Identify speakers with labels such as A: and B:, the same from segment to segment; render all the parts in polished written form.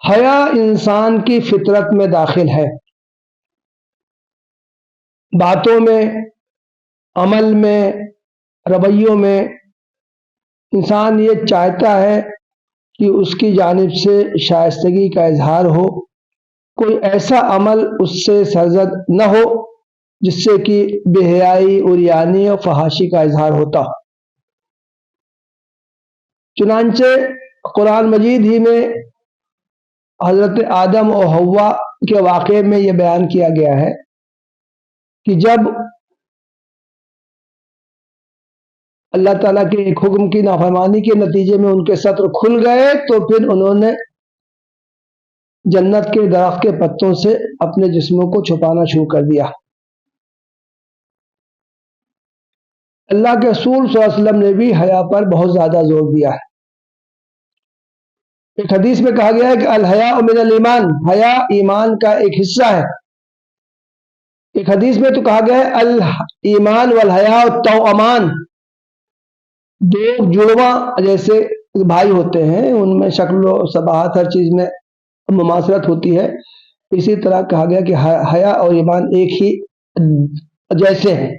A: حیا انسان کی فطرت میں داخل ہے، باتوں میں، عمل میں، رویوں میں انسان یہ چاہتا ہے کہ اس کی جانب سے شائستگی کا اظہار ہو، کوئی ایسا عمل اس سے سرزد نہ ہو جس سے کہ بے حیائی، عریانی اور فحاشی کا اظہار ہوتا۔ چنانچہ قرآن مجید ہی میں حضرت آدم اور حوا کے واقعے میں یہ بیان کیا گیا ہے کہ جب اللہ تعالیٰ کے ایک حکم کی نافرمانی کے نتیجے میں ان کے سطر کھل گئے تو پھر انہوں نے جنت کے درخت کے پتوں سے اپنے جسموں کو چھپانا شروع کر دیا۔ اللہ کے رسول صلی اللہ علیہ وسلم نے بھی حیا پر بہت زیادہ زور دیا ہے۔ ایک حدیث میں کہا گیا ہے کہ الحیاء من الایمان، حیا ایمان کا ایک حصہ ہے۔ ایک حدیث میں تو کہا گیا ہے الایمان والحیاء توامان، دو جڑواں جیسے بھائی ہوتے ہیں، ان میں شکل و شباہت ہر چیز میں مماثلت ہوتی ہے، اسی طرح کہا گیا کہ حیا اور ایمان ایک ہی جیسے ہیں۔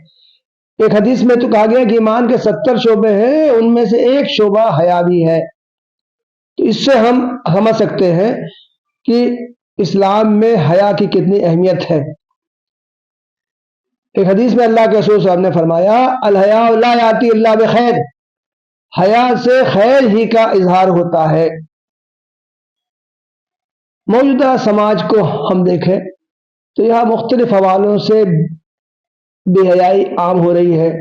A: ایک حدیث میں تو کہا گیا کہ ایمان کے 70 شعبے ہیں، ان میں سے ایک شعبہ حیا بھی ہے۔ تو اس سے ہم سمجھ سکتے ہیں کہ اسلام میں حیا کی کتنی اہمیت ہے۔ ایک حدیث میں اللہ کے رسول صاحب نے فرمایا الحیاء لا یاتی الا بخیر، حیا سے خیر ہی کا اظہار ہوتا ہے۔ موجودہ سماج کو ہم دیکھیں تو یہاں مختلف حوالوں سے بے حیائی عام ہو رہی ہے،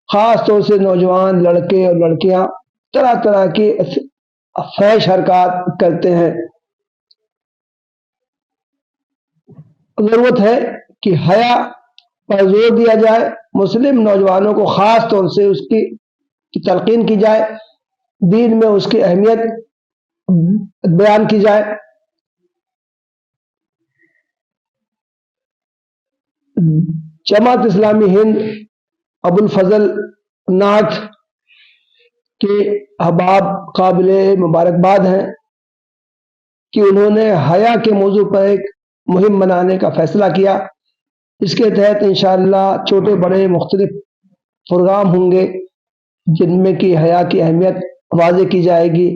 A: خاص طور سے نوجوان لڑکے اور لڑکیاں طرح طرح کی فحش حرکات کرتے ہیں۔ ضرورت ہے کہ حیا پر زور دیا جائے، مسلم نوجوانوں کو خاص طور سے اس کی تلقین کی جائے، دین میں اس کی اہمیت بیان کی جائے۔ جماعت اسلامی ہند ابو الفضل نعت کے احباب قابل مبارکباد ہیں کہ انہوں نے حیا کے موضوع پر ایک مہم بنانے کا فیصلہ کیا۔ اس کے تحت انشاءاللہ چھوٹے بڑے مختلف پروگرام ہوں گے جن میں کہ حیا کی اہمیت واضح کی جائے گی،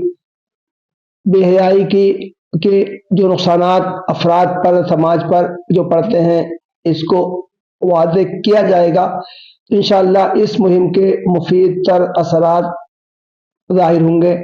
A: بے حیائی کے جو نقصانات افراد پر، سماج پر جو پڑتے ہیں، اس کو واضح کیا جائے گا۔ انشاءاللہ اس مہم کے مفید تر اثرات ظاہر ہوں گے۔